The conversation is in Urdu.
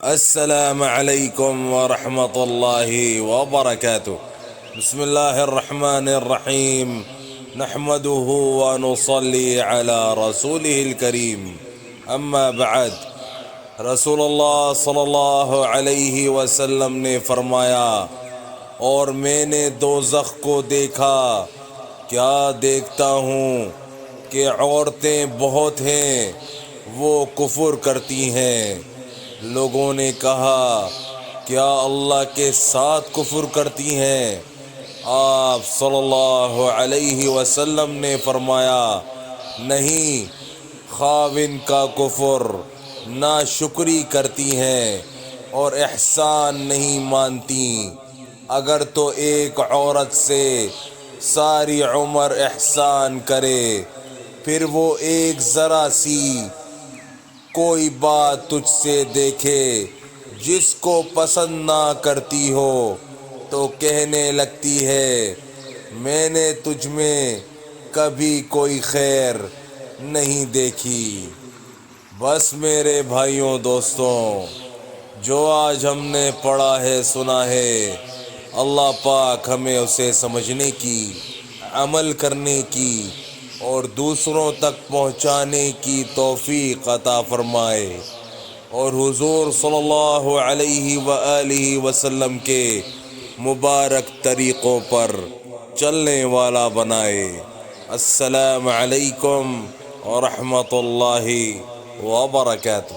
السلام علیکم ورحمۃ اللہ وبرکاتہ۔ بسم اللہ الرحمن الرحیم، نحمده ونصلی علی رسوله الکریم، اما بعد۔ رسول اللہ صلی اللہ علیہ وسلم نے فرمایا، اور میں نے دوزخ کو دیکھا، کیا دیکھتا ہوں کہ عورتیں بہت ہیں، وہ کفر کرتی ہیں۔ لوگوں نے کہا، کیا اللہ کے ساتھ کفر کرتی ہیں؟ آپ صلی اللہ علیہ وسلم نے فرمایا، نہیں، خاوند کا کفر، ناشکری کرتی ہیں اور احسان نہیں مانتی۔ اگر تو ایک عورت سے ساری عمر احسان کرے، پھر وہ ایک ذرا سی کوئی بات تجھ سے دیکھے جس کو پسند نہ کرتی ہو، تو کہنے لگتی ہے، میں نے تجھ میں کبھی کوئی خیر نہیں دیکھی۔ بس میرے بھائیوں دوستوں، جو آج ہم نے پڑھا ہے سنا ہے، اللہ پاک ہمیں اسے سمجھنے کی، عمل کرنے کی اور دوسروں تک پہنچانے کی توفیق عطا فرمائے، اور حضور صلی اللہ علیہ وآلہ وسلم کے مبارک طریقوں پر چلنے والا بنائے۔ السلام علیکم ورحمۃ اللہ وبرکاتہ۔